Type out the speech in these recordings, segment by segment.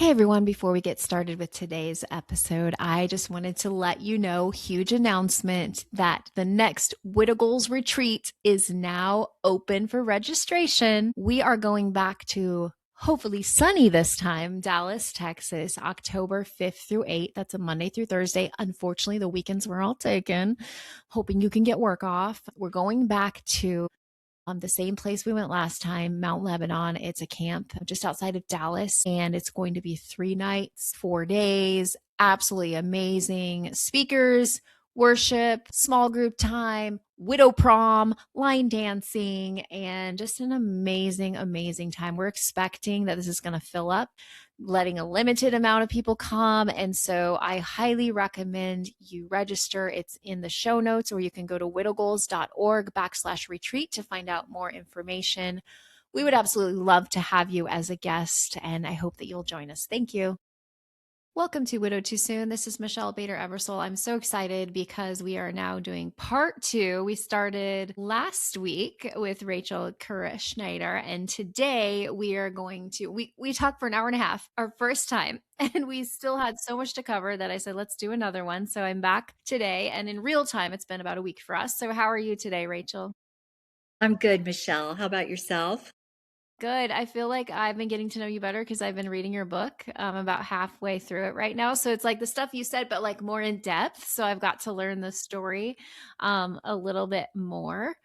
Hey everyone, before we get started with today's episode, I just wanted to let you know, huge announcement that the next Widow Goals retreat is now open for registration. We are going back to hopefully sunny this time, Dallas, Texas, October 5th through 8th. That's a Monday through Thursday. Unfortunately, the weekends were all taken. Hoping you can get work off. We're going back to the same place we went last time, Mount Lebanon. It's a camp just outside of Dallas, and it's going to be 3 nights, 4 days. Absolutely amazing speakers, worship, small group time, widow prom, line dancing, and just an amazing, amazing time. We're expecting that this is going to fill up, letting a limited amount of people come. And so I highly recommend you register. It's in the show notes, or you can go to widowgoals.org/retreat to find out more information. We would absolutely love to have you as a guest, and I hope that you'll join us. Thank you. Welcome to Widow Too Soon. This is Michelle Bader Ebersole. I'm so excited because we are now doing part 2. We started last week with Rachel Kerr Schneider, and today we are going to, we talked for an hour and a half, our first time, and we still had so much to cover that I said, let's do another one. So I'm back today, and in real time, it's been about a week for us. So how are you today, Rachel? I'm good, Michelle. How about yourself? Good. I feel like I've been getting to know you better because I've been reading your book. About halfway through it right now. So it's like the stuff you said, but like more in depth. So I've got to learn the story a little bit more.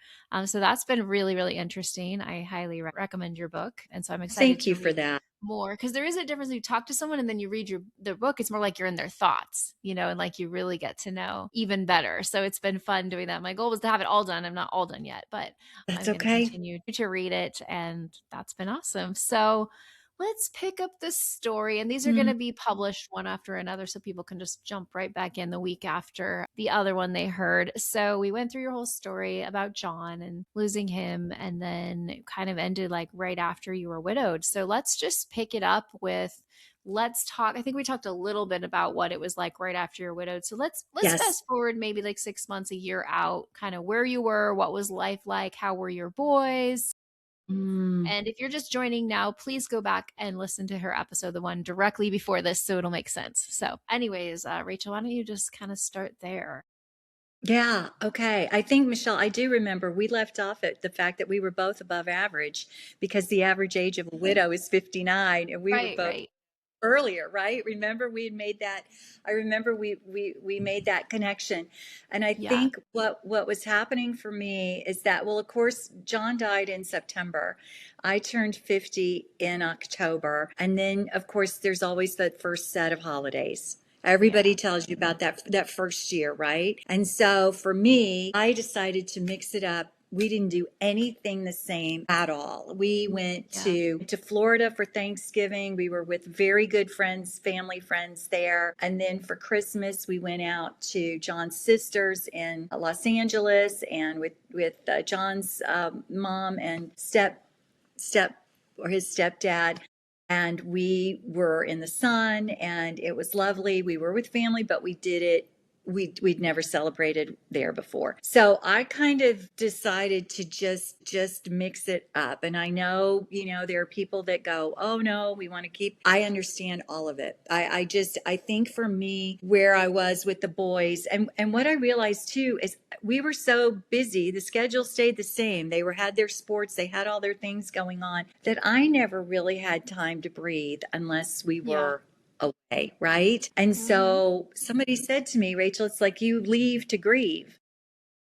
So that's been really, really interesting. I highly recommend your book. And so I'm excited Thank to you for read that. more because there is a difference when you talk to someone and then you read their book. It's more like you're in their thoughts, and like you really get to know even better. So it's been fun doing that. My goal was to have it all done. I'm not all done yet, but That's I'm going to okay. continue to read it, and that's been awesome. So let's pick up the story. And these are going Mm, to be published one after another so people can just jump right back in the week after the other one they heard. So we went through your whole story about John and losing him, and then it kind of ended like right after you were widowed. So let's just pick it up with, let's talk. I think we talked a little bit about what it was like right after you're widowed. So let's yes. fast forward maybe like 6 months, a year out, kind of where you were, what was life like, how were your boys? Mm, And if you're just joining now, please go back and listen to her episode, the one directly before this, so it'll make sense. So, anyways, Rachel, why don't you just kind of start there? yeah. Okay. I think, Michelle, I do remember we left off at the fact that we were both above average because the average age of a widow is 59 and we were Right, both right. earlier, right? Remember we had made that. I remember we made that connection. And I Yeah, think what was happening for me is that, well, of course, John died in September. I turned 50 in October. And then of course there's always the first set of holidays. yeah, Everybody tells you about that first year, right? And so for me, I decided to mix it up. We didn't do anything the same at all. We went yeah, to Florida for Thanksgiving. We were with very good friends, family friends there. And then for Christmas, we went out to John's sisters in Los Angeles and with John's mom and step or his stepdad, and we were in the sun and it was lovely. We were with family, but we did it, we'd never celebrated there before. So I kind of decided to just mix it up. And I know, there are people that go, oh no, we want to keep. I understand all of it. I think for me, where I was with the boys, and what I realized too is we were so busy, the schedule stayed the same. They had their sports, they had all their things going on, that I never really had time to breathe unless we yeah. were away, right? And Mm-hmm. so somebody said to me, Rachel, it's like you leave to grieve.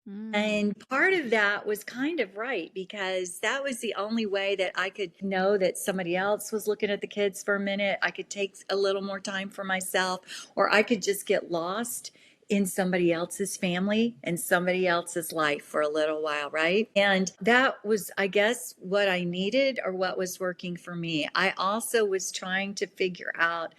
Mm. And part of that was kind of right because that was the only way that I could know that somebody else was looking at the kids for a minute. I could take a little more time for myself, or I could just get lost in somebody else's family and somebody else's life for a little while, right? And that was, I guess, what I needed or what was working for me. I also was trying to figure out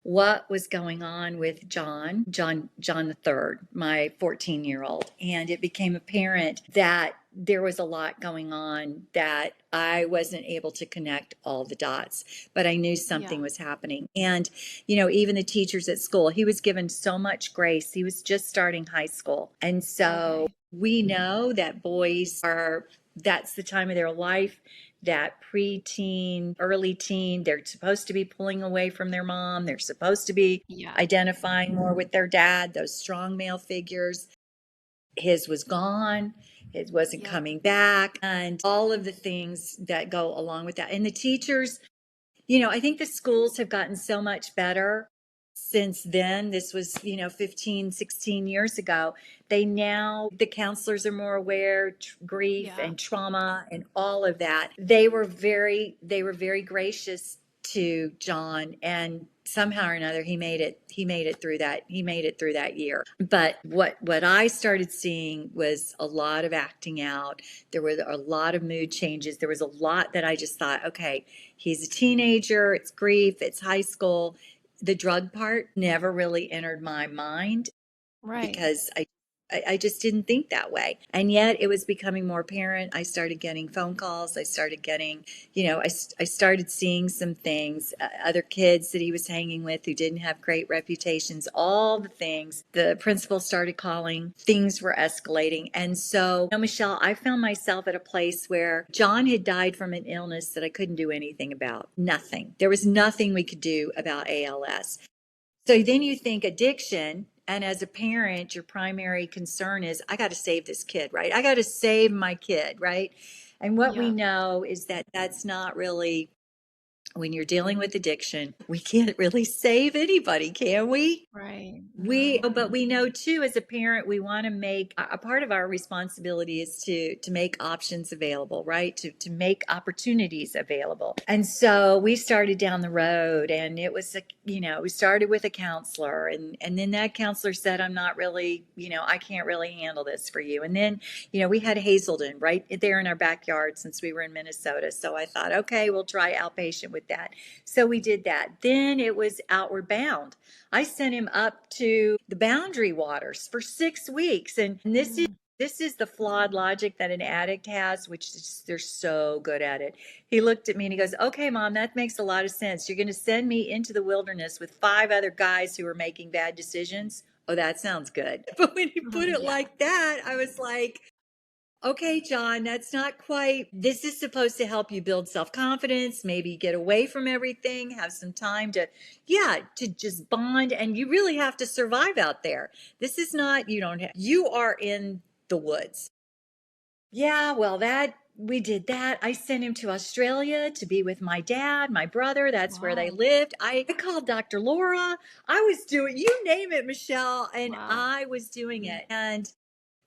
what was going on with John the third, my 14-year-old. And it became apparent that there was a lot going on that I wasn't able to connect all the dots, but I knew something Yeah. was happening. And, even the teachers at school, he was given so much grace. He was just starting high school. And so Okay. we know that boys are, that's the time of their life that preteen, early teen. They're supposed to be pulling away from their mom. They're supposed to be Yeah. identifying more with their dad, those strong male figures. His was gone. It wasn't Yep. coming back. And all of the things that go along with that. And the teachers, I think the schools have gotten so much better since then. This was, 15, 16 years ago. The counselors are more aware, grief Yeah. and trauma and all of that. They were very gracious to John, and somehow or another he made it through that year. But what I started seeing was a lot of acting out. There were a lot of mood changes. There was a lot that I just thought, okay, he's a teenager, it's grief, it's high school. The drug part never really entered my mind Right. because I just didn't think that way. And yet it was becoming more apparent. I started getting phone calls. I started getting, I started seeing some things, other kids that he was hanging with who didn't have great reputations, all the things. The principal started calling, things were escalating. And so, Michelle, I found myself at a place where John had died from an illness that I couldn't do anything about. Nothing. There was nothing we could do about ALS. So then you think addiction, and as a parent, your primary concern is, I got to save this kid, right? I got to save my kid, right? And what we Yep. know is that that's not really, when you're dealing with addiction, we can't really save anybody, can we? Right. No. But we know too, as a parent, we want to make a part of our responsibility is to make options available, right? To make opportunities available. And so we started down the road, and it was we started with a counselor, and then that counselor said, I'm not really, I can't really handle this for you. And then, we had Hazelden right there in our backyard since we were in Minnesota. So I thought, okay, we'll try outpatient with that. So we did that. Then it was Outward Bound. I sent him up to the Boundary Waters for 6 weeks. And Mm. this is the flawed logic that an addict has, which is, they're so good at it. He looked at me and he goes, okay, Mom, that makes a lot of sense. You're going to send me into the wilderness with 5 other guys who are making bad decisions. Oh, that sounds good. But when he put it Yeah. like that, I was like, okay, John, that's not quite. This is supposed to help you build self-confidence, maybe get away from everything, have some time to just bond. And you really have to survive out there. This is not, you are in the woods. Yeah, well, we did that. I sent him to Australia to be with my dad, my brother. That's where they Wow. lived. I called Dr. Laura. I was doing, you name it, Michelle, and Wow. I was doing it. And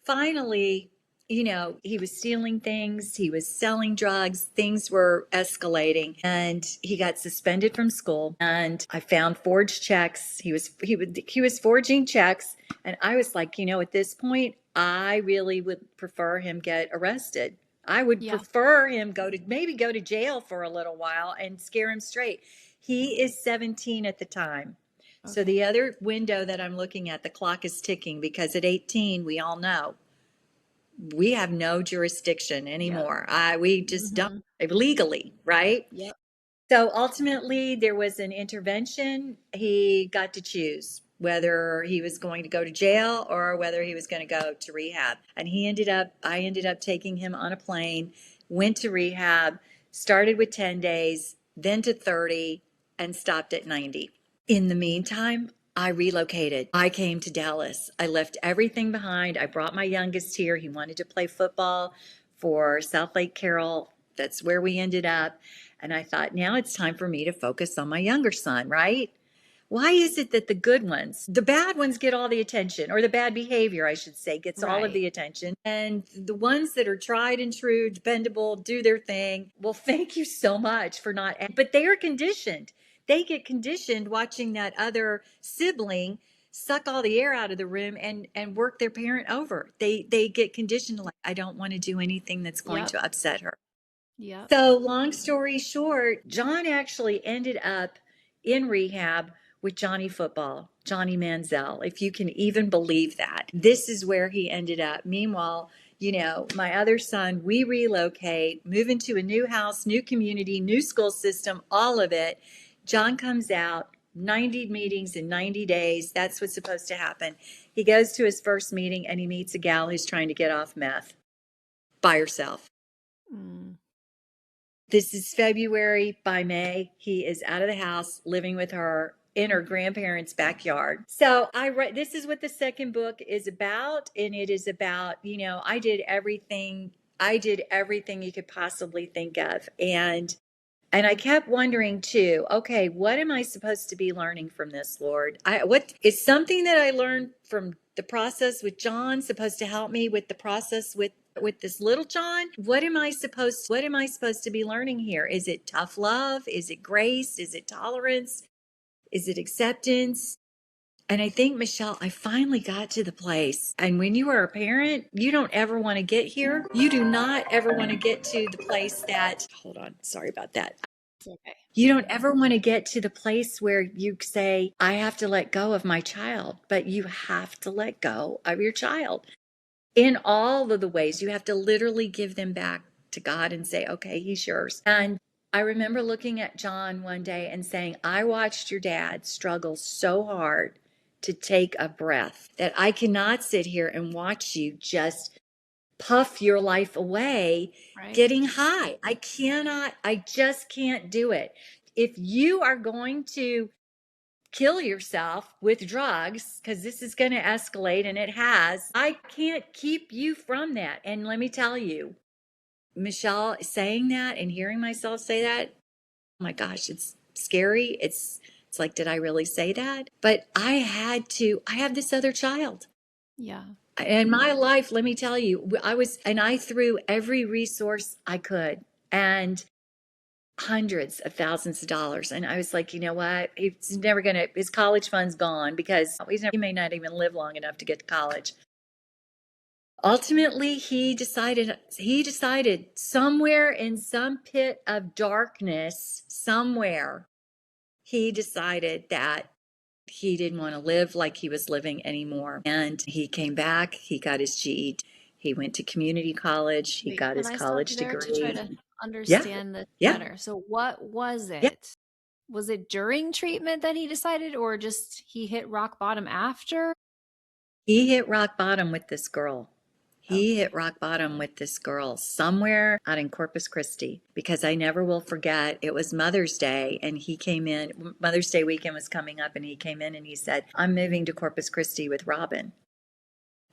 finally, he was stealing things, he was selling drugs, things were escalating, and he got suspended from school. And I found forged checks. He was forging checks, and I was like, at this point, I really would prefer him get arrested. I would Yeah. prefer him go to jail for a little while and scare him straight. He is 17 at the time. So Okay. the other window that I'm looking at, the clock is ticking because at 18, we all know we have no jurisdiction Yep. anymore. We just don't Hmm. legally, right? Yep. So ultimately, there was an intervention. He got to choose whether he was going to go to jail or whether he was going to go to rehab. And I ended up taking him on a plane, went to rehab, started with 10 days, then to 30, and stopped at 90. In the meantime, I relocated. I came to Dallas. I left everything behind. I brought my youngest here. He wanted to play football for South Lake Carroll. That's where we ended up. And I thought, now it's time for me to focus on my younger son, right? Why is it that the bad ones get all the attention, or the bad behavior, I should say, gets all of Right. the attention? And the ones that are tried and true, dependable, do their thing. Well, thank you so much for not, but they are conditioned. They get conditioned watching that other sibling suck all the air out of the room and work their parent over. They get conditioned like, I don't want to do anything that's going Yep. to upset her. Yep. So, long story short, John actually ended up in rehab with Johnny Football, Johnny Manziel, if you can even believe that. This is where he ended up. Meanwhile, my other son, we relocate, move into a new house, new community, new school system, all of it. John comes out, 90 meetings in 90 days. That's what's supposed to happen. He goes to his first meeting and he meets a gal who's trying to get off meth by herself. Mm. This is February. By May, he is out of the house living with her in her grandparents' backyard. So I read, this is what the second book is about. And it is about, I did everything you could possibly think of. And I kept wondering too, okay, what am I supposed to be learning from this, Lord? What is something that I learned from the process with John supposed to help me with the process with this little John? What am I supposed to be learning here? Is it tough love? Is it grace? Is it tolerance? Is it acceptance? And I think, Michelle, I finally got to the place. And when you are a parent, you don't ever want to get here. You do not ever want to get to the place that, hold on, sorry about that. It's okay. You don't ever want to get to the place where you say, I have to let go of my child, but you have to let go of your child in all of the ways. You have to literally give them back to God and say, okay, he's yours. And I remember looking at John one day and saying, I watched your dad struggle so hard to take a breath that I cannot sit here and watch you just puff your life away Right. getting high. I just can't do it. If you are going to kill yourself with drugs, because this is going to escalate and it has, I can't keep you from that. And let me tell you, Michelle, saying that and hearing myself say that, oh my gosh, it's scary. It's like, did I really say that? But I have this other child. Yeah. In my life, let me tell you, I threw every resource I could and hundreds of thousands of dollars. And I was like, you know what? His college fund's gone because he may not even live long enough to get to college. Ultimately, he decided somewhere in some pit of darkness, somewhere, he decided that he didn't want to live like he was living anymore. And he came back, he got his GED, he went to community college, he Wait, got can his I stop college you there to try degree. to Yeah, understand this yeah, better? So, what was yeah. it? Was it during treatment that he decided, or just he hit rock bottom after? He hit rock bottom with this girl. He Okay. hit rock bottom with this girl somewhere out in Corpus Christi because I never will forget. It was Mother's Day and he came in. Mother's Day weekend was coming up and he came in and he said, I'm moving to Corpus Christi with Robin.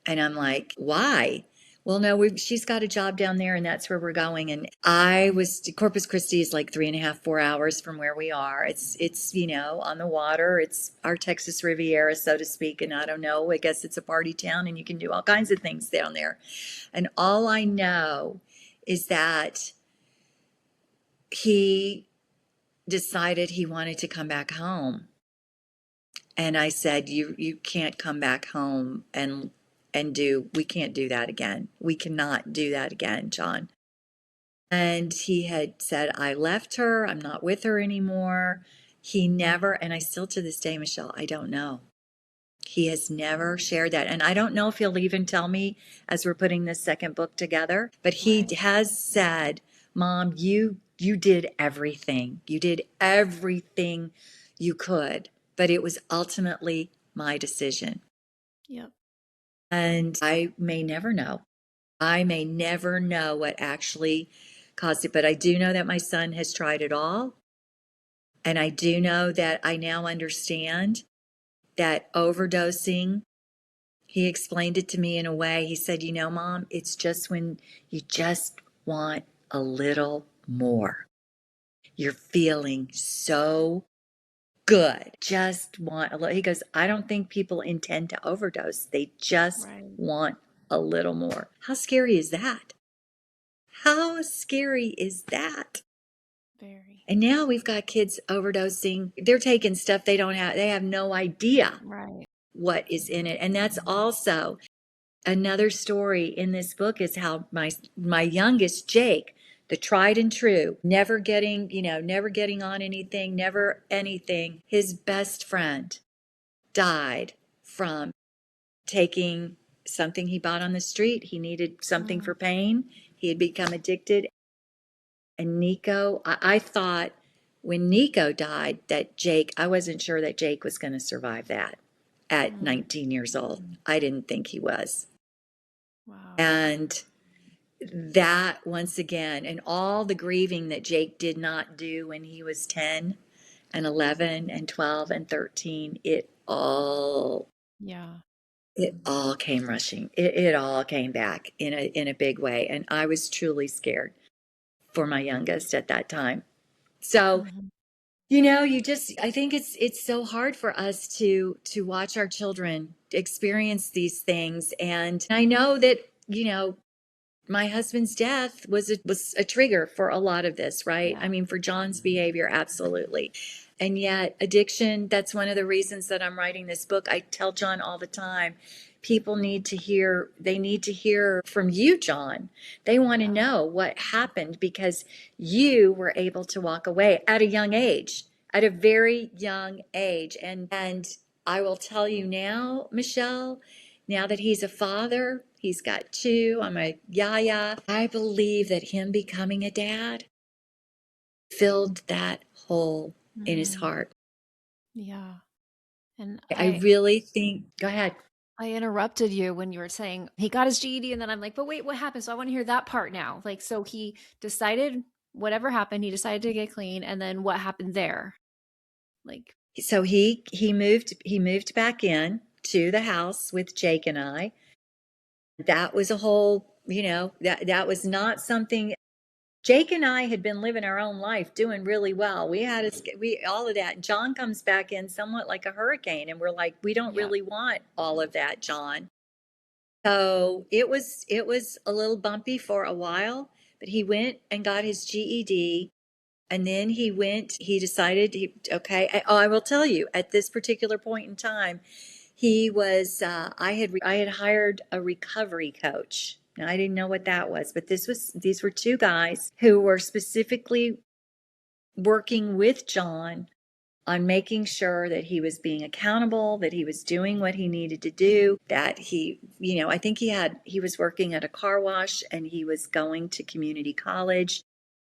And I'm like, why? Well, no, she's got a job down there and that's where we're going. And Corpus Christi is like 3.5, 4 hours from where we are. It's on the water. It's our Texas Riviera, so to speak. And I don't know, I guess it's a party town and you can do all kinds of things down there. And all I know is that he decided he wanted to come back home. And I said, you can't come back home we can't do that again. We cannot do that again, John. And he had said, I left her. I'm not with her anymore. He never, and I still to this day, Michelle, I don't know. He has never shared that. And I don't know if he'll even tell me as we're putting this second book together, but he Right. has said, Mom, you did everything. You did everything you could, but it was ultimately my decision. Yep. And I may never know. I may never know what actually caused it, but I do know that my son has tried it all. And I do know that I now understand that overdosing, he explained it to me in a way. He said, Mom, it's just when you just want a little more. You're feeling so good. Just want a little. He goes, I don't think people intend to overdose. They just Right. want a little more. How scary is that? How scary is that? Very. And now we've got kids overdosing. They're taking stuff they have no idea Right. what is in it. And that's also another story in this book is how my youngest Jake, the tried and true, never getting on anything, never anything. His best friend died from taking something he bought on the street. He needed something for pain. He had become addicted. And Nico, I thought when Nico died I wasn't sure that Jake was going to survive that at 19 years old. I didn't think he was. Wow. And that once again, and all the grieving that Jake did not do when he was 10 and 11 and 12 and 13, Yeah. it all came rushing. It all came back in a big way. And I was truly scared for my youngest at that time. So, Mhm. I think it's so hard for us to watch our children experience these things. And I know that, my husband's death was a trigger for a lot of this, right? I Yeah. mean, for John's behavior, absolutely. And yet, addiction, that's one of the reasons that I'm writing this book. I tell John all the time, people they need to hear from you, John. They want to Yeah. know what happened because you were able to walk away at a young age, at a very young age. And I will tell you now, Michelle, now that he's a father, he's got two. I'm a yaya. I believe that him becoming a dad filled that hole in his Mm. heart. Yeah. And I really think, go ahead. I interrupted you when you were saying he got his GED, and then I'm like, but wait, what happened? So I want to hear that part now. Like, so he decided whatever happened, he decided to get clean, and then what happened there? Like, So he moved back in to the house with Jake and I. That was a whole, that was not something. Jake and I had been living our own life, doing really well. We all of that. John comes back in somewhat like a hurricane, and we're like, we don't yeah, really want all of that, John. So it was a little bumpy for a while, but he went and got his GED, and then he decided okay. I will tell you, at this particular point in time, he was I had hired a recovery coach. Now, I didn't know what that was, but these were two guys who were specifically working with John on making sure that he was being accountable, that he was doing what he needed to do, that I think he was working at a car wash and he was going to community college.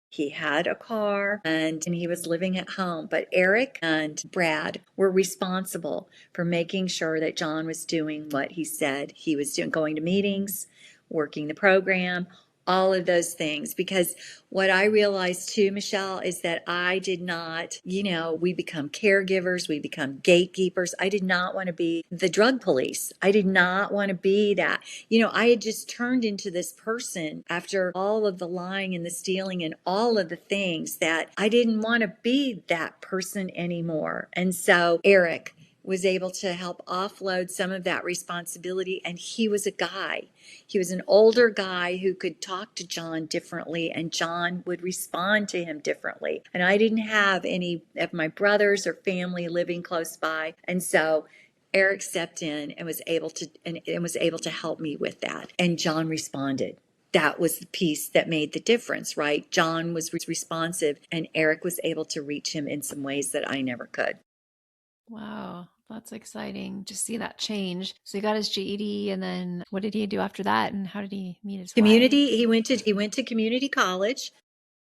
He had a car and he was living at home. But Eric and Brad were responsible for making sure that John was doing what he said he was doing, going to meetings, working the program, all of those things. Because what I realized too, Michelle, is that I did not, we become caregivers, we become gatekeepers. I did not want to be the drug police. I did not want to be that. I had just turned into this person after all of the lying and the stealing and all of the things that I didn't want to be that person anymore. And so Eric was able to help offload some of that responsibility. And he was a guy. He was an older guy who could talk to John differently, and John would respond to him differently. And I didn't have any of my brothers or family living close by. And so Eric stepped in and was able to help me with that. And John responded. That was the piece that made the difference, right? John was responsive and Eric was able to reach him in some ways that I never could. wow, that's exciting. Just see that change. So he got his GED, and then what did he do after that? And how did he meet his wife? He went to community college.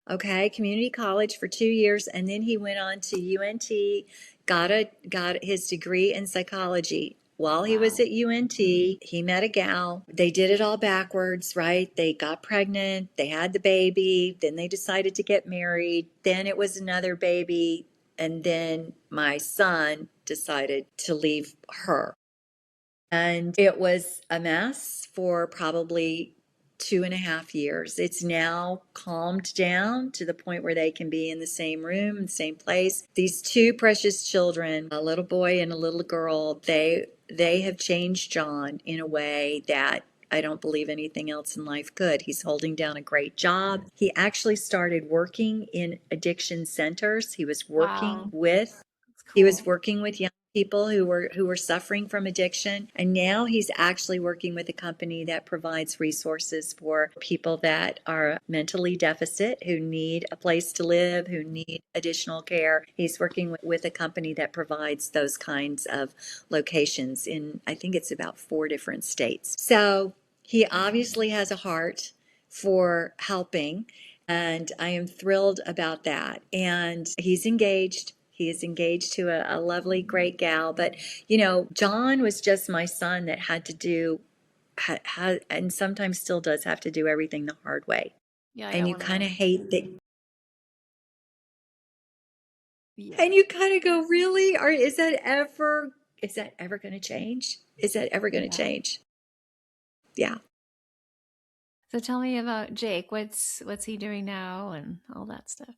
Okay, community college for 2 years, and then he went on to UNT, got his degree in psychology. While he was Wow. at UNT, he met a gal. They did it all backwards, right? They got pregnant, they had the baby, then they decided to get married, then it was another baby, and then my son decided to leave her. And it was a mess for probably 2.5 years. It's now calmed down to the point where they can be in the same room, in the same place. These two precious children, a little boy and a little girl, they have changed John in a way that I don't believe anything else in life could. He's holding down a great job. He actually started working in addiction centers. Wow. That's He was cool. working with young people who were suffering from addiction, and now he's actually working with a company that provides resources for people that are mentally deficit, who need a place to live, who need additional care. He's working with a company that provides those kinds of locations in, I think it's about 4 different states. So he obviously has a heart for helping, and I am thrilled about that. And he's engaged. He is engaged to a lovely, great gal. But, John was just my son that had to do and sometimes still does have to do everything the hard way. Yeah, I And got you one of kind of those. hate that. Yeah. And you kind of go, really? Or is that ever going to change? Is that ever going to Yeah. change? Yeah. So tell me about Jake. What's he doing now and all that stuff?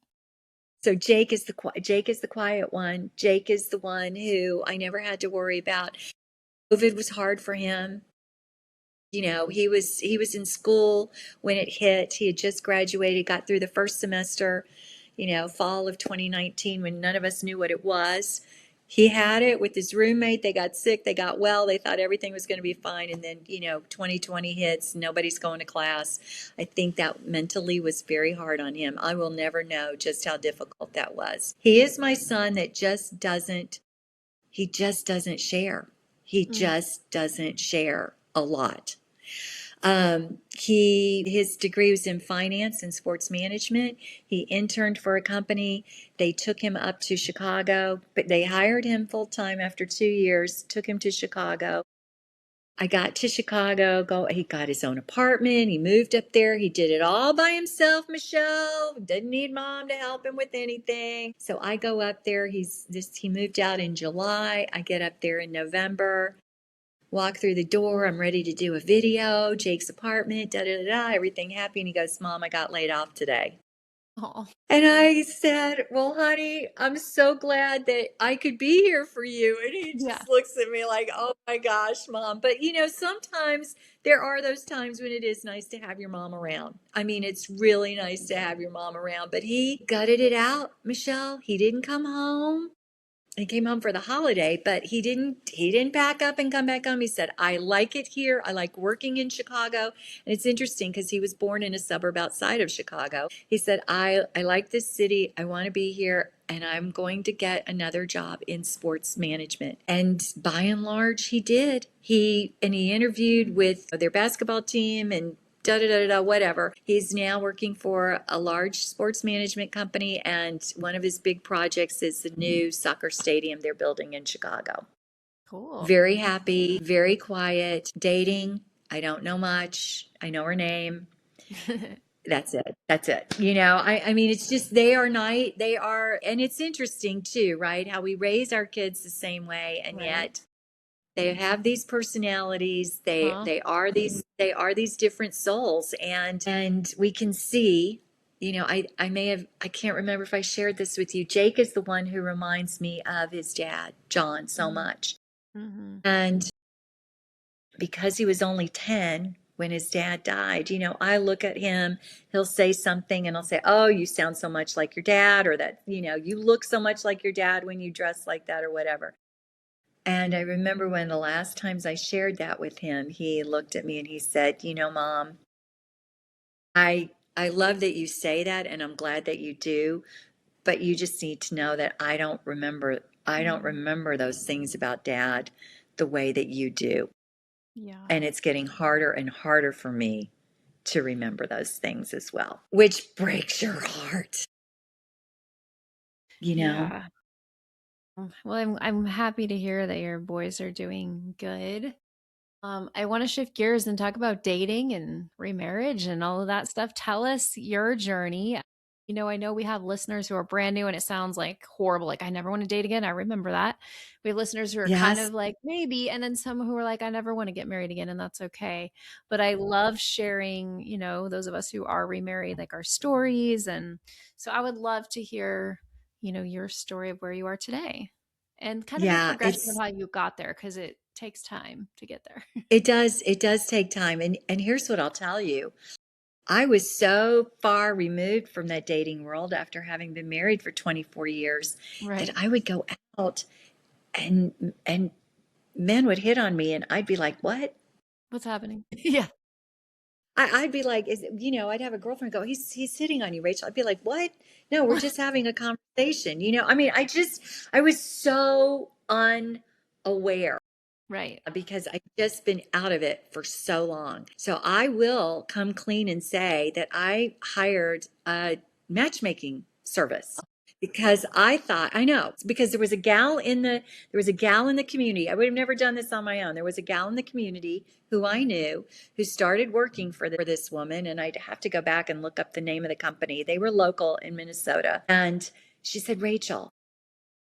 So Jake is the quiet one. Jake is the one who I never had to worry about. COVID was hard for him. He was in school when it hit. He had just graduated, got through the first semester, fall of 2019, when none of us knew what it was. He had it with his roommate. They got sick, they got well, they thought everything was going to be fine. And then, 2020 hits, nobody's going to class. I think that mentally was very hard on him. I will never know just how difficult that was. He is my son that he just doesn't share. He Mm. just doesn't share a lot. His degree was in finance and sports management. He interned for a company. They took him up to Chicago, but they hired him full time after 2 years, took him to Chicago. I got to Chicago, he got his own apartment. He moved up there. He did it all by himself, Michelle. Didn't need mom to help him with anything. So I go up there. He moved out in July. I get up there in November. Walk through the door. I'm ready to do a video. Jake's apartment, da da da da, everything happy. And he goes, Mom, I got laid off today. Oh, And I said, Well, honey, I'm so glad that I could be here for you. And he yeah. just looks at me like, Oh my gosh, Mom. But sometimes there are those times when it is nice to have your mom around. I mean, it's really nice to have your mom around. But he gutted it out, Michelle. He didn't come home. He came home for the holiday, but he didn't pack up and come back home. He said, I like it here. I like working in Chicago. And it's interesting because he was born in a suburb outside of Chicago. He said, I like this city. I want to be here. And I'm going to get another job in sports management. And by and large, he did. He interviewed with their basketball team and da da da da whatever. He's now working for a large sports management company, and one of his big projects is the new soccer stadium they're building in Chicago. Cool. Very happy, very quiet, dating. I don't know much. I know her name. That's it. That's it. I mean, it's just they are, and it's interesting too, right? How we raise our kids the same way, and Right. yet they have these personalities. They Huh? they are these different souls, and we can see. I can't remember if I shared this with you. Jake is the one who reminds me of his dad, John, so Mm-hmm. much. Mm-hmm. And because he was only 10 when his dad died, I look at him, he'll say something and I'll say, "Oh, you sound so much like your dad," or that, you look so much like your dad when you dress like that, or whatever. And I remember when the last times I shared that with him, he looked at me and he said, Mom, I love that you say that and I'm glad that you do, but you just need to know that I don't Mm-hmm. remember those things about Dad the way that you do. Yeah. And it's getting harder and harder for me to remember those things as well, which breaks your heart, you know? Yeah. Well, I'm happy to hear that your boys are doing good. I want to shift gears and talk about dating and remarriage and all of that stuff. Tell us your journey. I know we have listeners who are brand new and it sounds like horrible. Like, I never want to date again. I remember that. We have listeners who are kind Yes. of like, maybe, and then some who are like, I never want to get married again, and that's okay. But I love sharing, those of us who are remarried, like our stories. And so I would love to hear, your story of where you are today and kind of the Yeah, progression of how you got there because it takes time to get there. it does take time. And here's what I'll tell you. I was so far removed from that dating world after having been married for 24 years that Right. I would go out and men would hit on me and I'd be like, "What?" What's happening? Yeah. I'd be like, I'd have a girlfriend go, he's hitting on you, Rachel. I'd be like, "What? No, we're just having a conversation." I mean, I was so unaware Right. because I've just been out of it for so long. So I will come clean and say that I hired a matchmaking service because I thought, I know, because there was a gal in the community. I would have never done this on my own. There was a gal in the community who I knew who started working for this woman, and I'd have to go back and look up the name of the company. They were local in Minnesota. And she said, Rachel,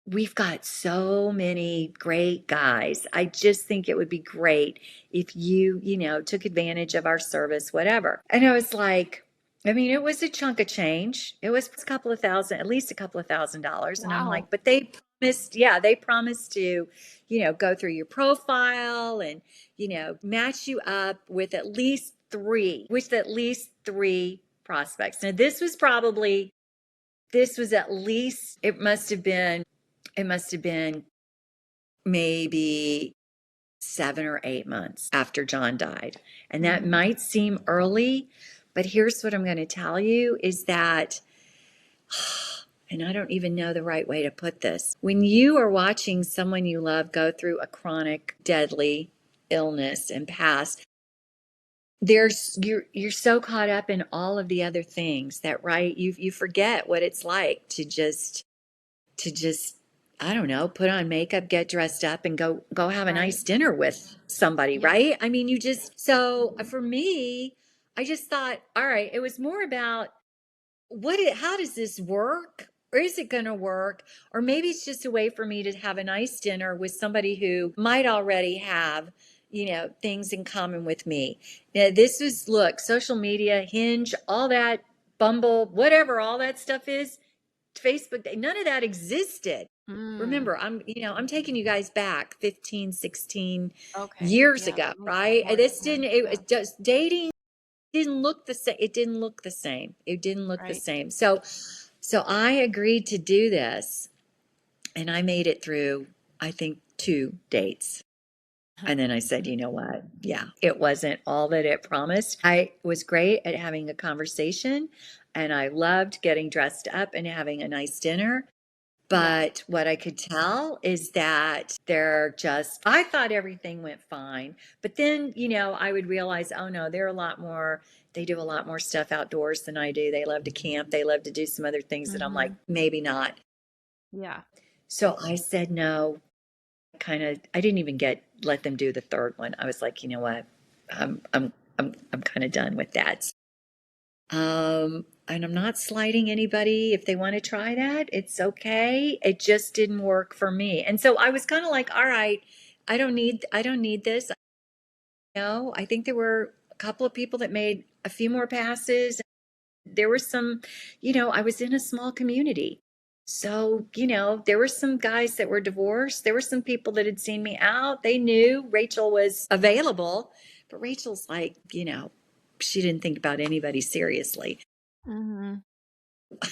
we've got so many great guys. I just think it would be great if you took advantage of our service, whatever. And I was like, I mean, it was a chunk of change. It was a couple of thousand, at least a couple of $1,000s. And I'm Wow. like, but they promised, yeah, they promised to, go through your profile and, match you up with at least three prospects. Now, this was at least, it must have been maybe 7 or 8 months after John died. And that Mhm. might seem early, but here's what I'm going to tell you is that, and I don't even know the right way to put this. When you are watching someone you love go through a chronic, deadly illness and pass, you're so caught up in all of the other things that, right, you forget what it's like to just I don't know, put on makeup, get dressed up and go have a Right. nice dinner with somebody, Yeah. right? I mean, for me, I just thought, all right, it was more about how does this work? Or is it going to work? Or maybe it's just a way for me to have a nice dinner with somebody who might already have, things in common with me. Now, look, social media, Hinge, all that, Bumble, whatever all that stuff is, Facebook, none of that existed. Mm. Remember, I'm taking you guys back 15, 16 Okay. years Yeah, ago, that makes right? more This didn't, sense. Yeah. it just dating didn't look the same. It didn't look the same. It didn't look the Right. same. So I agreed to do this and I made it through, I think, 2 dates. And then I said, you know what? Yeah, it wasn't all that it promised. I was great at having a conversation and I loved getting dressed up and having a nice dinner. Yeah. But what I could tell is that I thought everything went fine. But then, I would realize, oh no, they do a lot more stuff outdoors than I do. They love to camp. They love to do some other things that I'm like, Mhm. maybe not. Yeah. So I said no. I didn't even let them do the third one. I was like, you know what? I'm kind of done with that. And I'm not slighting anybody. If they want to try that, it's okay. It just didn't work for me. And so I was kind of like, all right, I don't need this. I think there were a couple of people that made a few more passes. There were I was in a small community. So, there were some guys that were divorced. There were some people that had seen me out. They knew Rachel was available, but Rachel's like, she didn't think about anybody seriously. Mhm.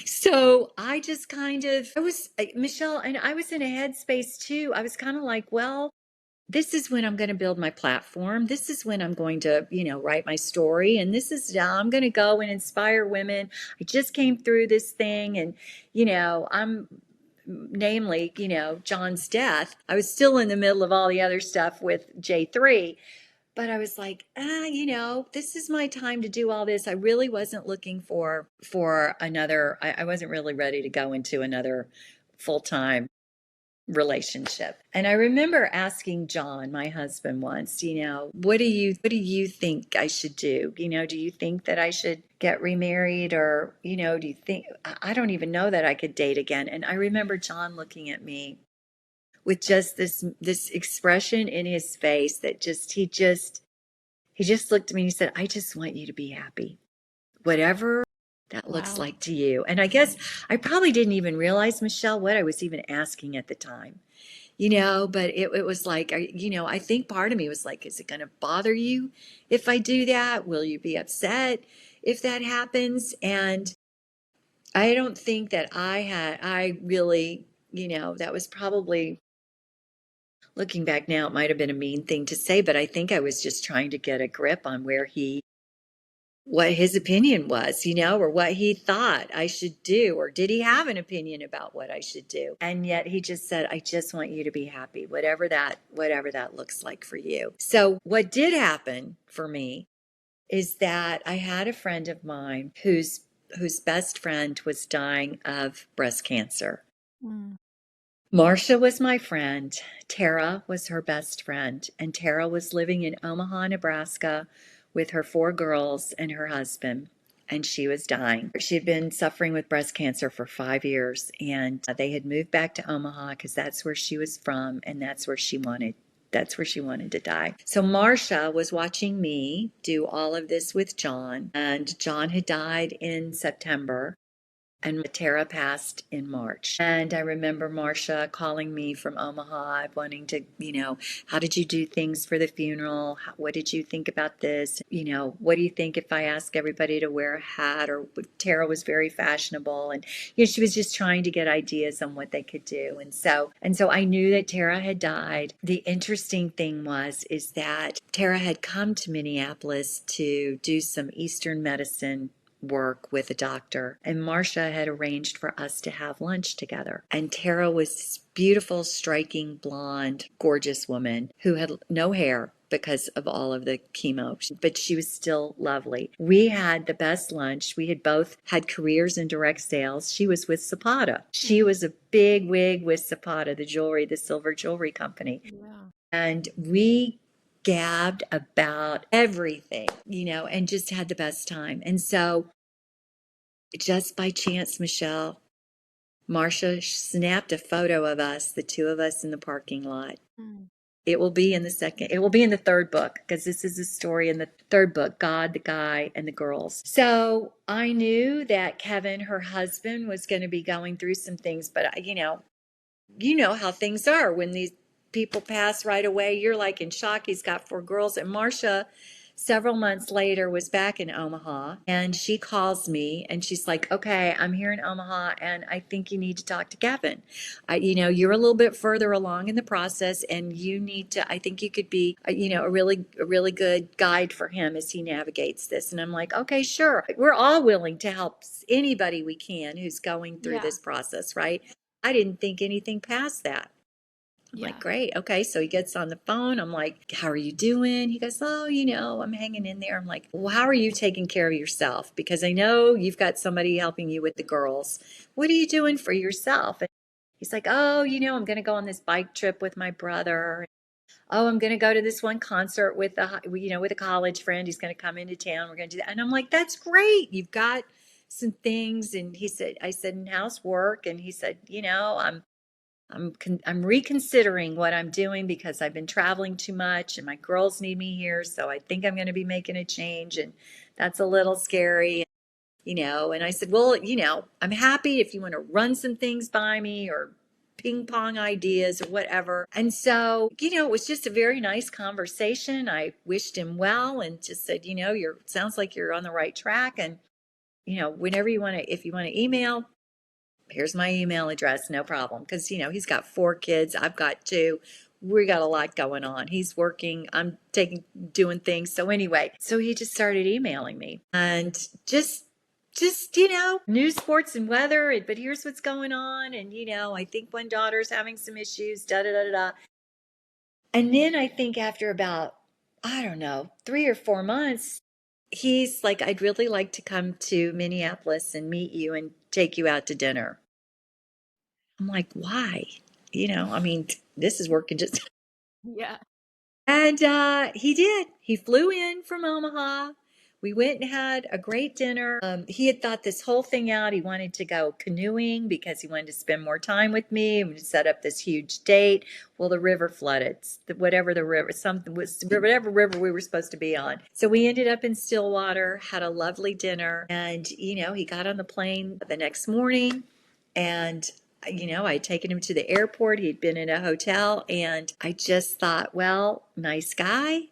So I just I was, Michelle, and I was in a headspace too. I was kind of like, well, this is when I'm going to build my platform. This is when I'm going to, write my story. And this is how I'm going to go and inspire women. I just came through this thing and, I'm namely, John's death. I was still in the middle of all the other stuff with J3. But I was like, this is my time to do all this. I really wasn't looking for another. I wasn't really ready to go into another full-time relationship. And I remember asking John, my husband, once, what do you think I should do? Do you think that I should get remarried or, do you think I don't even know that I could date again? And I remember John looking at me with just this expression in his face that he just looked at me and he said, I just want you to be happy, whatever that looks Wow. like to you. And I guess I probably didn't even realize, Michelle, what I was even asking at the time, but it was like, I think part of me was like, is it going to bother you if I do that? Will you be upset if that happens? And I don't think that I really, that was probably, looking back now, it might have been a mean thing to say, but I think I was just trying to get a grip on what his opinion was, or what he thought I should do, or did he have an opinion about what I should do? And yet he just said, I just want you to be happy, whatever that looks like for you. So what did happen for me is that I had a friend of mine whose whose best friend was dying of breast cancer. Mm. Marcia was my friend. Tara was her best friend. And Tara was living in Omaha, Nebraska with her 4 girls and her husband. And she was dying. She had been suffering with breast cancer for 5 years. And they had moved back to Omaha because that's where she was from. And that's where she wanted to die. So Marcia was watching me do all of this with John. And John had died in September. And Tara passed in March. And I remember Marcia calling me from Omaha, wanting to, how did you do things for the funeral? What did you think about this? What do you think if I ask everybody to wear a hat? Or Tara was very fashionable, and she was just trying to get ideas on what they could do. And so I knew that Tara had died. The interesting thing is that Tara had come to Minneapolis to do some Eastern medicine work with a doctor, and Marcia had arranged for us to have lunch together. And Tara was this beautiful, striking, blonde, gorgeous woman who had no hair because of all of the chemo, but she was still lovely. We had the best lunch. We had both had careers in direct sales. She was with Zapata. She was a big wig with Zapata, the silver jewelry company. Yeah. And we gabbed about everything, and just had the best time. And so just by chance, Michelle, Marcia snapped a photo of us, the two of us in the parking lot. Mm. It will be in the third book, because this is a story in the third book, God, the Guy, and the Girls. So I knew that Kevin, her husband, was going to be going through some things, but you know how things are when these people pass right away. You're like in shock. He's got 4 girls. And Marcia, several months later, was back in Omaha, and she calls me and she's like, okay, I'm here in Omaha and I think you need to talk to Kevin. You're a little bit further along in the process, and I think you could be, a really good guide for him as he navigates this. And I'm like, okay, sure. We're all willing to help anybody we can who's going through Yeah. this process, right? I didn't think anything past that. I'm like, Yeah. great. Okay. So he gets on the phone. I'm like, how are you doing? He goes, oh, I'm hanging in there. I'm like, well, how are you taking care of yourself? Because I know you've got somebody helping you with the girls. What are you doing for yourself? And he's like, oh, I'm going to go on this bike trip with my brother. Oh, I'm going to go to this one concert with a college friend. He's going to come into town. We're going to do that. And I'm like, that's great. You've got some things. And I said, in housework. And he said, I'm reconsidering what I'm doing because I've been traveling too much and my girls need me here. So I think I'm going to be making a change, and that's a little scary, And I said, well, I'm happy if you want to run some things by me or ping pong ideas or whatever. And so, it was just a very nice conversation. I wished him well and just said, sounds like you're on the right track. And, whenever if you want to email, here's my email address, no problem. Because, he's got 4 kids. I've got 2. We got a lot going on. He's working. I'm doing things. So anyway, so he just started emailing me and just, news, sports, and weather. But here's what's going on. And, I think one daughter's having some issues, da, da, da, da, da. And then I think after about, I don't know, 3 or 4 months, he's like, I'd really like to come to Minneapolis and meet you and take you out to dinner. I'm like, why? This is working just. Yeah. And he did. He flew in from Omaha. We went and had a great dinner. He had thought this whole thing out. He wanted to go canoeing because he wanted to spend more time with me. We set up this huge date. Well, the river flooded. Whatever the river, something was, whatever river we were supposed to be on. So we ended up in Stillwater, had a lovely dinner, and he got on the plane the next morning, and I'd taken him to the airport. He'd been in a hotel, and I just thought, well, nice guy,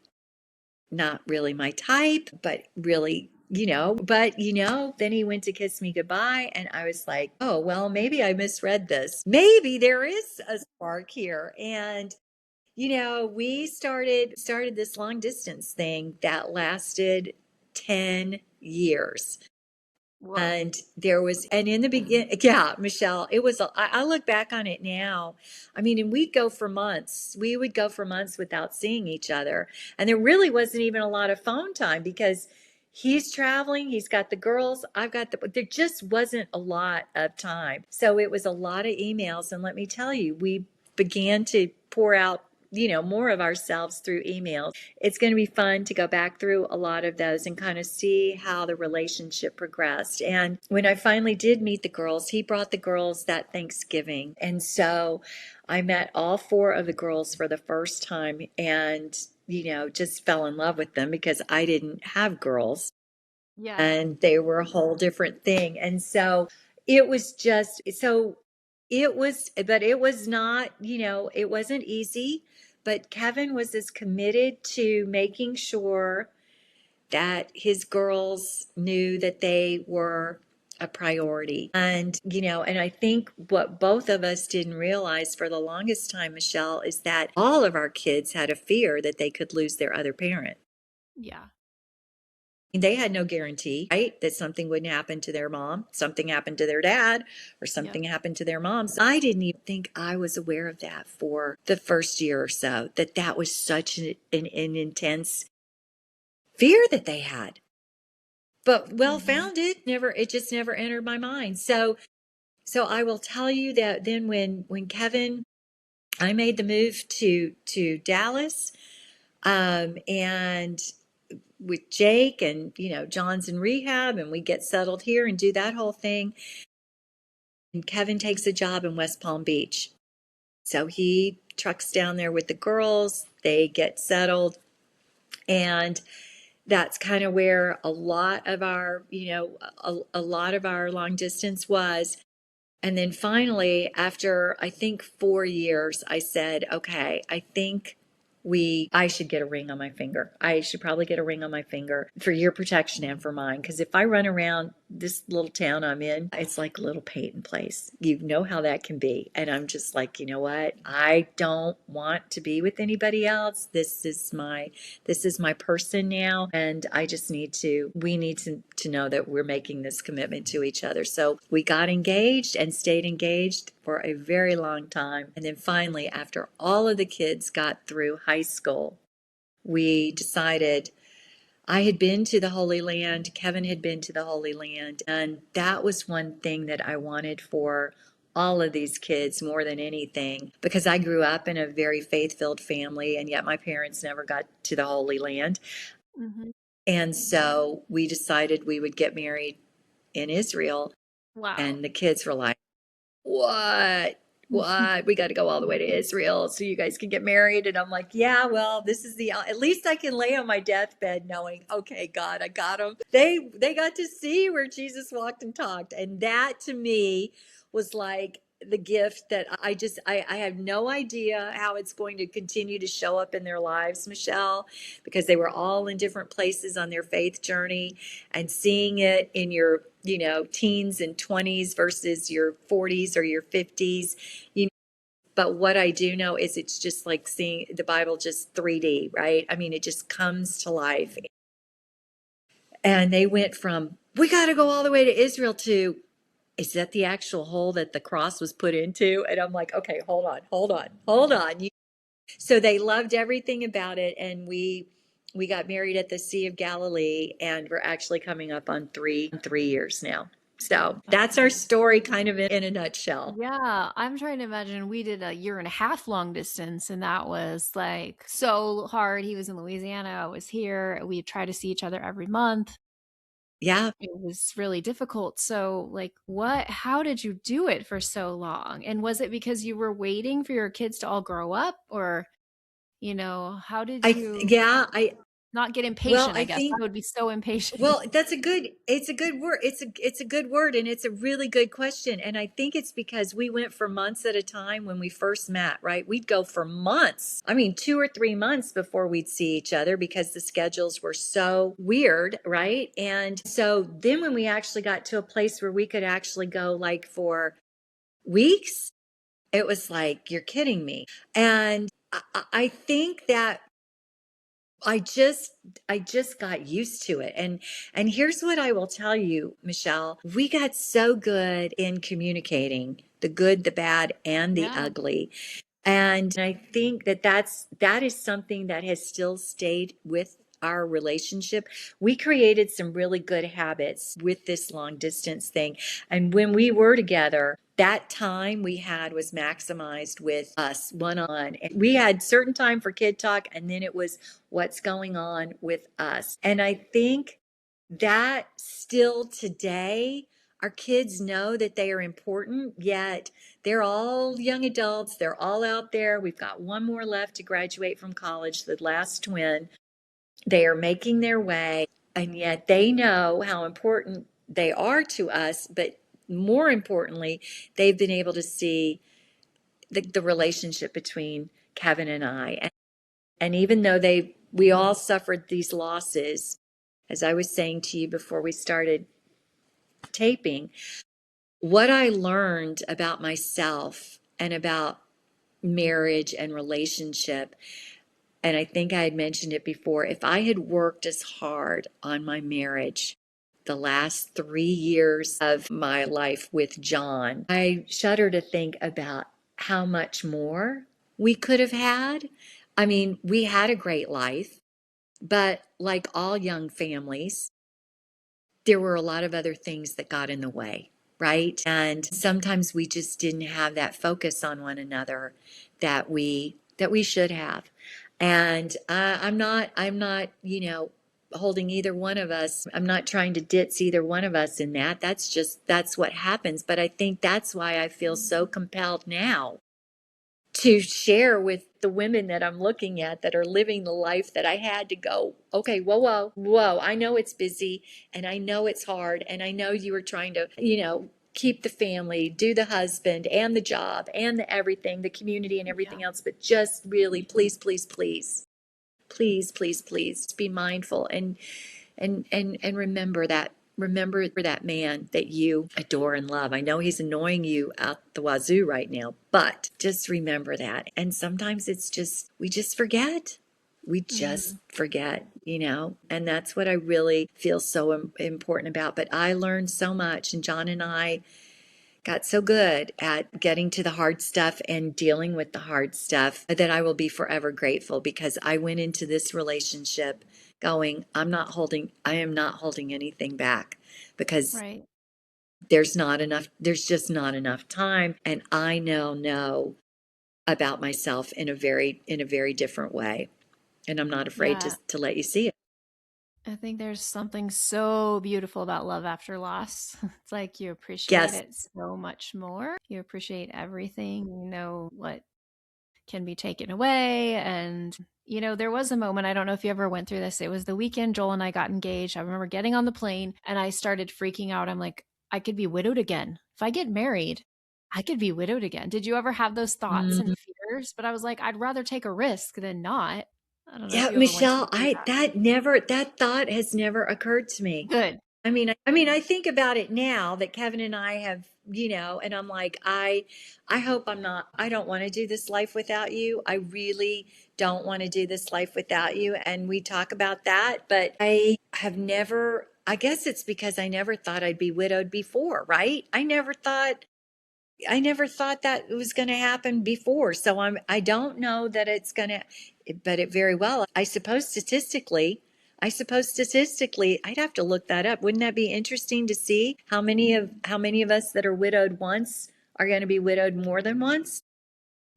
not really my type, but really, then he went to kiss me goodbye, and I was like, oh, well, maybe I misread this. Maybe there is a spark here. And we started this long distance thing that lasted 10 years. Whoa. And in the beginning, yeah, Michelle, I look back on it now. And we'd go for months. We would go for months without seeing each other. And there really wasn't even a lot of phone time because, he's traveling, he's got the girls, I've got there just wasn't a lot of time. So it was a lot of emails. And let me tell you, we began to pour out, more of ourselves through emails. It's going to be fun to go back through a lot of those and kind of see how the relationship progressed. And when I finally did meet the girls, he brought the girls that Thanksgiving. And so I met all four of the girls for the first time and, just fell in love with them because I didn't have girls Yeah. and they were a whole different thing. And so it was just so but it was not, it wasn't easy. But Kevin was as committed to making sure that his girls knew that they were a priority. And I think what both of us didn't realize for the longest time, Michelle, is that all of our kids had a fear that they could lose their other parent. Yeah. They had no guarantee, right? That something wouldn't happen to their mom, something happened to their dad, or Yep. something happened to their mom. So I didn't even think I was aware of that for the first year or so, that was such an intense fear that they had. But well Mhm. founded, it just never entered my mind. So I will tell you that then when Kevin, I made the move to Dallas, and with Jake and John's in rehab and we get settled here and do that whole thing. And Kevin takes a job in West Palm Beach. So he trucks down there with the girls, they get settled, and that's kind of where a lot of our, a lot of our long distance was. And then finally, after I think 4 years, I said, okay, I think I should get a ring on my finger. I should probably get a ring on my finger for your protection and for mine. Because if I run around this little town I'm in, it's like little Peyton Place. You know how that can be. And I'm just like, you know what? I don't want to be with anybody else. This is my person now. And we need to know that we're making this commitment to each other. So we got engaged and stayed engaged for a very long time. And then finally, after all of the kids got through high school, we decided I had been to the Holy Land, Kevin had been to the Holy Land, and that was one thing that I wanted for all of these kids more than anything because I grew up in a very faith-filled family and yet my parents never got to the Holy Land. Mhm. And so we decided we would get married in Israel Wow. and the kids were like, what? What? We got to go all the way to Israel so you guys can get married. And I'm like, yeah, well, this is at least I can lay on my deathbed knowing, okay, God, I got them. They got to see where Jesus walked and talked. And that to me was like the gift that I have no idea how it's going to continue to show up in their lives, Michelle, because they were all in different places on their faith journey and seeing it in your teens and 20s versus your 40s or your 50s. you but what I do know is it's just like seeing the Bible just 3D, right? I mean, it just comes to life. And they went from we got to go all the way to Israel to is that the actual hole that the cross was put into? And I'm like, okay, hold on. So they loved everything about it, and we got married at the Sea of Galilee, and we're actually coming up on 3 years now. So That's that's our nice. story, kind of in a nutshell. Yeah, I'm trying to imagine we did a year and a half long distance, and that was like so hard. He was in Louisiana, I was here. We try to see each other every month. Yeah, It was really difficult. So, like, how did you do it for so long? And was it because you were waiting for your kids to all grow up, or, how did you yeah, not get well, impatient? I I guess I think would be so impatient. Well, it's a good word. It's a good word and it's a really good question. And I think it's because we went for months at a time when we first met, right? We'd go for months. I mean, 2 or 3 months before we'd see each other because the schedules were so weird, right? And so then when we actually got to a place where we could actually go like for weeks, it was like, you're kidding me. And I think that I just got used to it. And here's what I will tell you, Michelle. We got so good in communicating the good, the bad, and the Yeah. ugly. And I think that is something that has still stayed with our relationship, we created some really good habits with this long distance thing. And when we were together, that time we had was maximized with us one on. We had certain time for kid talk, and then it was what's going on with us. And I think that still today, our kids know that they are important, yet they're all young adults. They're all out there. We've got one more left to graduate from college, the last twin. They are making their way, and yet they know how important they are to us. But more importantly, they've been able to see the relationship between Kevin and I. And even though we all suffered these losses, as I was saying to you before we started taping, what I learned about myself and about marriage and relationship, and I think I had mentioned it before, if I had worked as hard on my marriage the last 3 years of my life with John, I shudder to think about how much more we could have had. I mean, we had a great life, but like all young families, there were a lot of other things that got in the way, right? And sometimes we just didn't have that focus on one another that we should have. And I'm not, holding either one of us. I'm not trying to ditz either one of us in that. That's what happens. But I think that's why I feel so compelled now to share with the women that I'm looking at that are living the life that I had to go, okay, whoa, whoa, whoa. I know it's busy and I know it's hard. And I know you were trying to, keep the family, do the husband and the job and the everything, the community and everything else. But just really, please, please, please, please, please, please be mindful and remember that man that you adore and love. I know he's annoying you out the wazoo right now, but just remember that. And sometimes it's just we just forget. We just Mhm. forget, and that's what I really feel so important about. But I learned so much, and John and I got so good at getting to the hard stuff and dealing with the hard stuff that I will be forever grateful, because I went into this relationship going, I am not holding anything back, because Right. there's just not enough time. And I now know about myself in a very different way. And I'm not afraid Yeah. to let you see it. I think there's something so beautiful about love after loss. It's like you appreciate Yes. it so much more. You appreciate everything. You know what can be taken away. And, there was a moment, I don't know if you ever went through this. It was the weekend Joel and I got engaged. I remember getting on the plane and I started freaking out. I'm like, I could be widowed again. If I get married, I could be widowed again. Did you ever have those thoughts and Mm, fears? But I was like, I'd rather take a risk than not. I don't know if yeah, you ever went Michelle, through I that. that thought has never occurred to me. Good. I mean, I think about it now that Kevin and I have, and I'm like, I hope I don't want to do this life without you. I really don't want to do this life without you. And we talk about that, but I guess it's because I never thought I'd be widowed before, right? I never thought that it was going to happen before. So I don't know that it's going to, but it very well. I suppose statistically, I'd have to look that up. Wouldn't that be interesting to see how many of us that are widowed once are going to be widowed more than once?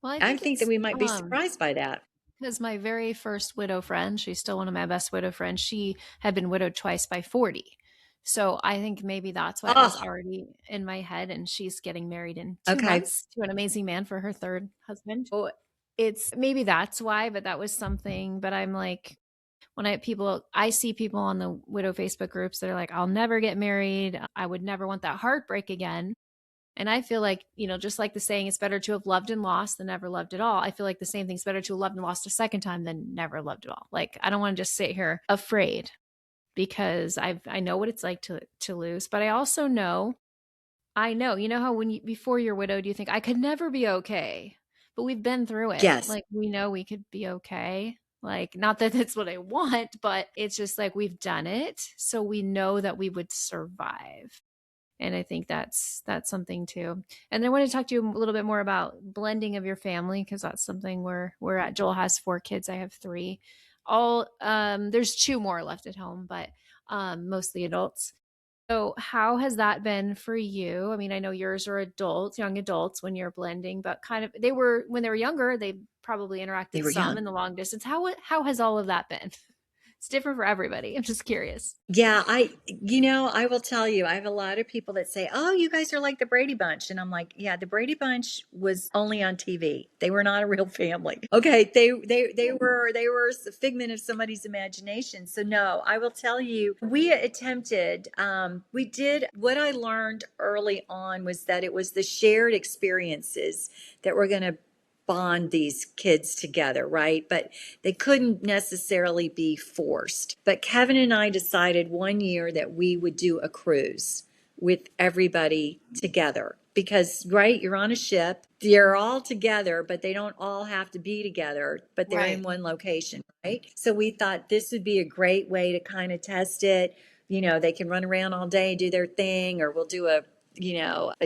Well, I I think think that it's we might be surprised by that. because my very first widow friend, she's still one of my best widow friends, she had been widowed twice by 40. So I think maybe that's why it was Oh, already in my head. And she's getting married in two okay. months to an amazing man for her third husband. So it's maybe that's why, but that was something. But I'm like, I see people on the widow Facebook groups that are like, I'll never get married. I would never want that heartbreak again. And I feel like, just like the saying, it's better to have loved and lost than never loved at all. I feel like the same thing's better to have loved and lost a second time than never loved at all. Like, I don't want to just sit here afraid because I know what it's like to lose, but I know, how before you're widowed, you think I could never be okay, but we've been through it. Yes. Like, we know we could be okay. Like, not that that's what I want, but it's just like we've done it. So we know that we would survive. And I think that's something too. And then I want to talk to you a little bit more about blending of your family because that's something we're at. Joel has 4 kids. I have 3. all there's two more left at home, but mostly adults. So how has that been for you? I mean, I know yours are adults, young adults when you're blending, but kind of they were when they were younger, they probably They interacted were some young. in the long distance. How has all of that been? It's different for everybody. I'm just curious. Yeah, I will tell you, I have a lot of people that say, "Oh, you guys are like the Brady Bunch." And I'm like, "Yeah, the Brady Bunch was only on TV. They were not a real family." Okay, they were a figment of somebody's imagination. So no, I will tell you, we attempted we did what I learned early on was that it was the shared experiences that were going to bond these kids together, right? But they couldn't necessarily be forced. But Kevin and I decided one year that we would do a cruise with everybody together because, right, you're on a ship, you're all together, but they don't all have to be together, but they're in Right. one location, right? So we thought this would be a great way to kind of test it. They can run around all day, do their thing, or we'll do a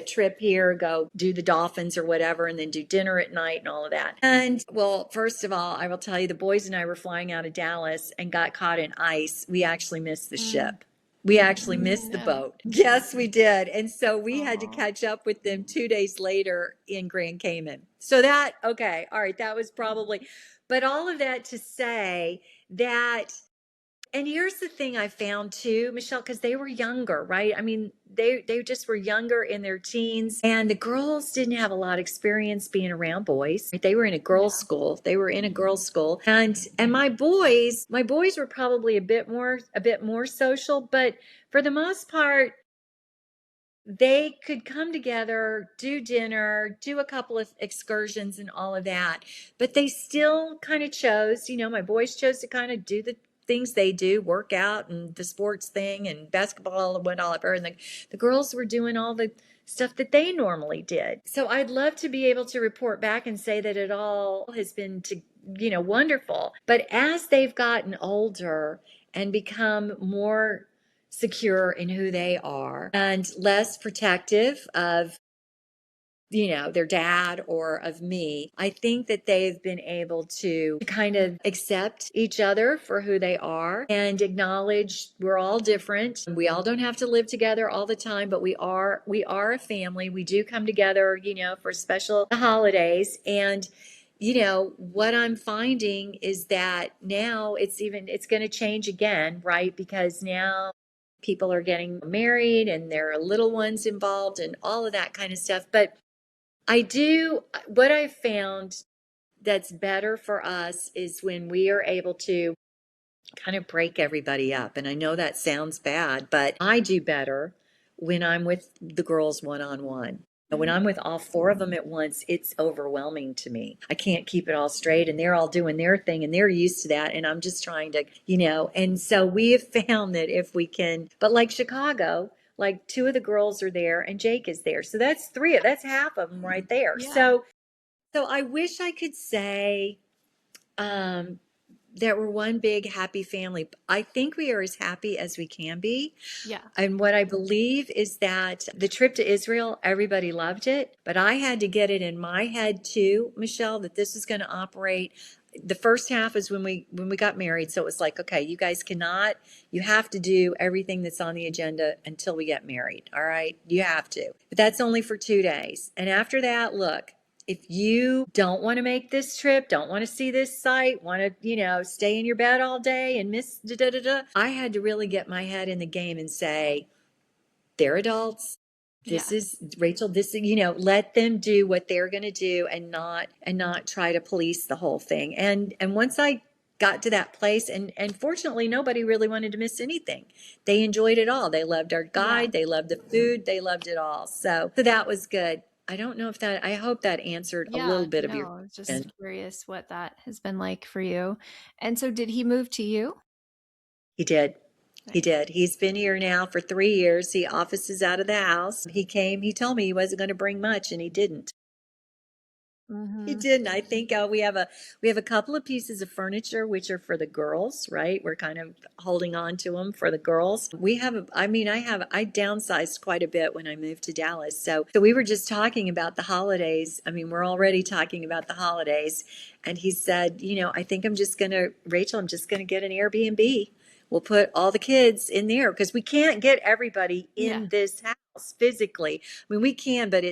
trip here, go do the dolphins or whatever, and then do dinner at night and all of that. And well, first of all, I will tell you, the boys and I were flying out of Dallas and got caught in ice. We actually missed the Mm. ship. We actually missed the No. boat. Yes, we did. And so we had to Oh, catch up with them 2 days later in Grand Cayman. So that, okay, all right, that was probably, but all of that to say that and here's the thing I found too, Michelle, because they were younger, right? I mean, they just were younger in their teens, and the girls didn't have a lot of experience being around boys. Right? They were in a girls' yeah. school. They were in a girls' school, and my boys were probably a bit more social, but for the most part, they could come together, do dinner, do a couple of excursions and all of that. But they still kind of chose, my boys chose to kind of do the things they do, work out and the sports thing and basketball and whatever. And the girls were doing all the stuff that they normally did. So I'd love to be able to report back and say that it all has been wonderful. But as they've gotten older and become more secure in who they are and less protective of their dad or of me, I think that they've been able to kind of accept each other for who they are and acknowledge we're all different. We all don't have to live together all the time, but we are a family. We do come together, for special holidays. And what I'm finding is that now it's going to change again, right? Because now people are getting married and there are little ones involved and all of that kind of stuff. But what I found that's better for us is when we are able to kind of break everybody up. And I know that sounds bad, but I do better when I'm with the girls one on one. When I'm Mm. with all four of them at once, it's overwhelming to me. I can't keep it all straight, and they're all doing their thing, and they're used to that. And I'm just trying to. And so we have found that if we can, but like Chicago, like two of the girls are there, and Jake is there. So that's half of them right there. Yeah. So I wish I could say, um, that we're one big happy family. I think we are as happy as we can be. Yeah. And what I believe is that the trip to Israel, everybody loved it, but I had to get it in my head too, Michelle, that this is going to operate. The first half is when we got married, so it was like, okay, you have to do everything that's on the agenda until we get married. All right, you have to, but that's only for 2 days, and after that, look. If you don't want to make this trip, don't want to see this site, want to, stay in your bed all day and miss da da da da, I had to really get my head in the game and say, they're adults. This Yeah. is Rachel, let them do what they're going to do and not try to police the whole thing. And once I got to that place and fortunately nobody really wanted to miss anything. They enjoyed it all. They loved our Yeah. guide, they loved the food, they loved it all. So that was good. I hope that answered a little Yeah. bit of your No, I was just question. curious what that has been like for you. And so did he move to you? He did. He Nice. did. He's been here now for 3 years. He offices out of the house. He told me he wasn't going to bring much, and he didn't. He Mm-hmm. didn't. I think we have a couple of pieces of furniture which are for the girls, right? We're kind of holding on to them for the girls. I downsized quite a bit when I moved to Dallas. So we were just talking about the holidays. I mean, we're already talking about the holidays, and he said, I think Rachel, I'm just gonna get an Airbnb. We'll put all the kids in there because we can't get everybody Yeah. in this house physically. I mean, we can, but Yeah.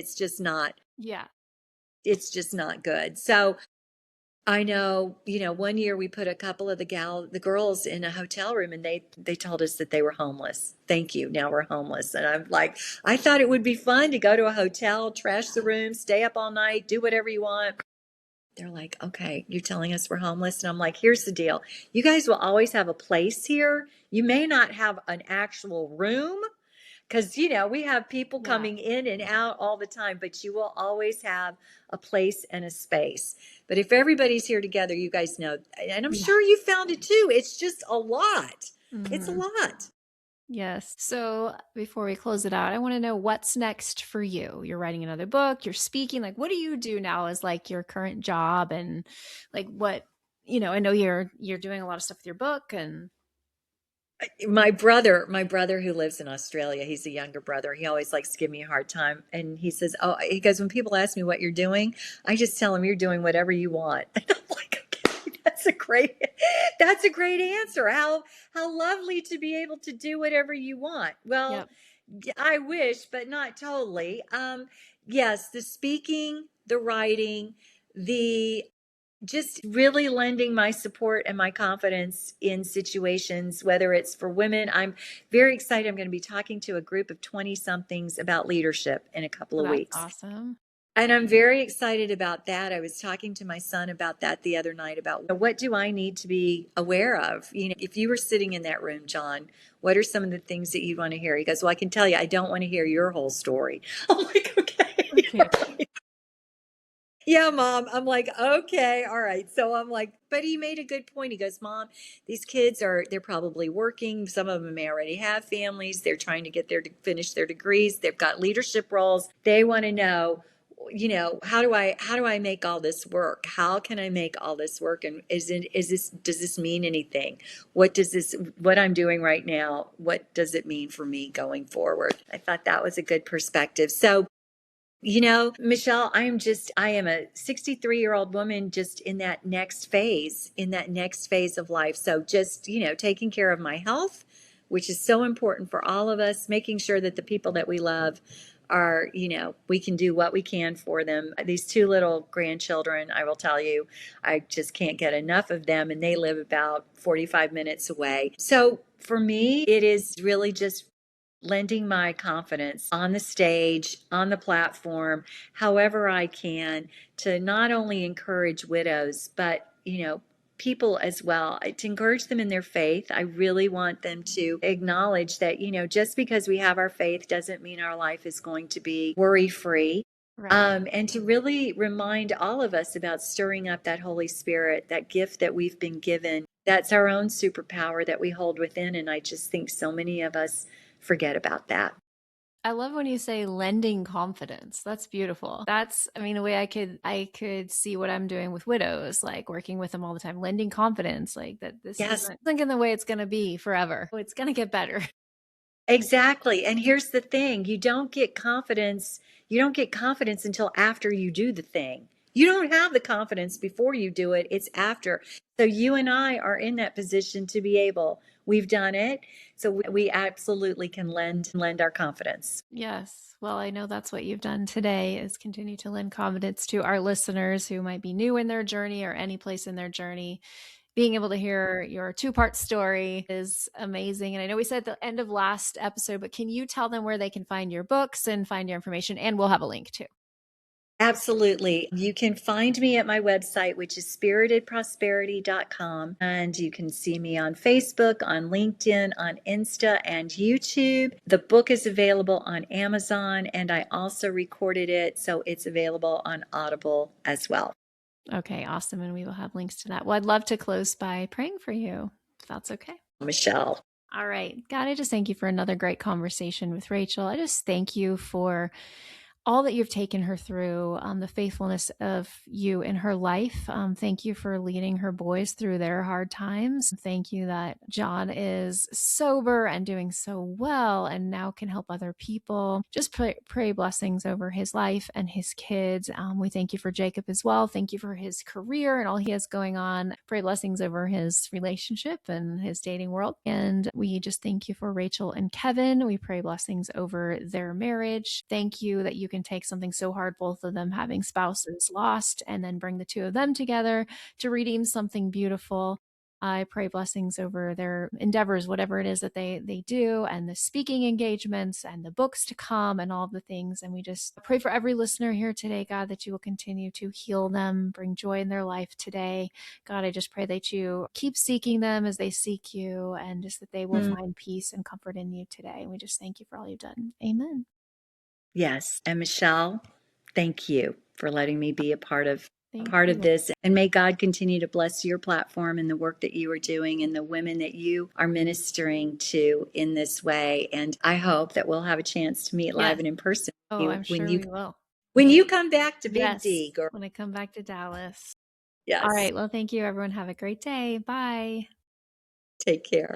it's just not good. So I know, one year we put a couple of the girls in a hotel room, and they told us that they were homeless. Thank you. Now we're homeless. And I'm like, I thought it would be fun to go to a hotel, trash the room, stay up all night, do whatever you want. They're like, okay, you're telling us we're homeless. And I'm like, here's the deal. You guys will always have a place here. You may not have an actual room, because we have people Yeah. coming in and out all the time, but you will always have a place and a space. But if everybody's here together, you guys know, and I'm Yeah. sure you found it too, it's just a lot. It's a Mm-hmm. lot. Yes. So before we close it out, I want to know what's next for you. You're writing another book, you're speaking. Like, what do you do now as like your current job? And like I know you're doing a lot of stuff with your book and My brother who lives in Australia, he's a younger brother. He always likes to give me a hard time. And he goes, when people ask me what you're doing, I just tell them you're doing whatever you want. And I'm like, okay, that's a great answer. How lovely to be able to do whatever you want. Well, yep. I wish, but not totally. Yes, the speaking, the writing, the just really lending my support and my confidence in situations, whether it's for women. I'm very excited. I'm going to be talking to a group of 20 somethings about leadership in a couple Oh, of that's weeks. awesome. And I'm very excited about that. I was talking to my son about that the other night about what do I need to be aware of? If you were sitting in that room, John, what are some of the things that you'd want to hear? He goes, well, I can tell you, I don't want to hear your whole story. I'm like, okay. Okay. Yeah, mom. I'm like, okay, all right. So I'm like, but he made a good point. He goes, Mom, these kids they're probably working. Some of them may already have families. They're trying to finish their degrees. They've got leadership roles. They want to know, how do I make all this work? How can I make all this work? And does this mean anything? What I'm doing right now, what does it mean for me going forward? I thought that was a good perspective. So Michelle, I am a 63-year-old woman just in that next phase of life. So just, taking care of my health, which is so important for all of us, making sure that the people that we love we can do what we can for them. These two little grandchildren, I will tell you, I just can't get enough of them, and they live about 45 minutes away. So for me, it is really just lending my confidence on the stage, on the platform, however I can, to not only encourage widows, but, people as well, to encourage them in their faith. I really want them to acknowledge that, just because we have our faith doesn't mean our life is going to be worry free. Right. And to really remind all of us about stirring up that Holy Spirit, that gift that we've been given. That's our own superpower that we hold within. And I just think so many of us forget about that. I love when you say lending confidence. That's beautiful. I mean, a way I could see what I'm doing with widows, like working with them all the time, lending confidence, like that this Yes, isn't in the way it's going to be forever. It's going to get better. exactly. And here's the thing, you don't get confidence until after you do the thing. You don't have the confidence before you do it, it's after. So you and I are in that position to be able, we've done it. So we absolutely can lend our confidence. Yes. Well, I know that's what you've done today is continue to lend confidence to our listeners who might be new in their journey or any place in their journey. Being able to hear your two-part story is amazing. And I know we said at the end of last episode, but can you tell them where they can find your books and find your information? And we'll have a link too. Absolutely. You can find me at my website, which is spiritedprosperity.com. And you can see me on Facebook, on LinkedIn, on Insta, and YouTube. The book is available on Amazon, and I also recorded it, so it's available on Audible as well. Okay, awesome. And we will have links to that. Well, I'd love to close by praying for you, if that's okay. Michelle. All right. God, I just thank you for another great conversation with Rachel. I just thank you for all that you've taken her through, the faithfulness of you in her life. Thank you for leading her boys through their hard times. Thank you that John is sober and doing so well and now can help other people. Just pray blessings over his life and his kids. We thank you for Jacob as well. Thank you for his career and all he has going on. Pray blessings over his relationship and his dating world. And we just thank you for Rachel and Kevin. We pray blessings over their marriage. Thank you that you can take something so hard, both of them having spouses lost, and then bring the two of them together to redeem something beautiful. I pray blessings over their endeavors, whatever it is that they do, and the speaking engagements and the books to come and all the things. And we just pray for every listener here today, God, that you will continue to heal them, bring joy in their life today. God, I just pray that you keep seeking them as they seek you, and just that they will find peace and comfort in you today. And we just thank you for all you've done. Amen. Yes. And Michelle, thank you for letting me be a part of Thank you. this. And may God continue to bless your platform and the work that you are doing and the women that you are ministering to in this way. And I hope that we'll have a chance to meet live Yes. and in person Oh, I'm sure we will. when you come back to Big Yes. D, girl. When I come back to Dallas. All Yes. right. Well, thank you, everyone. Have a great day. Bye. Take care.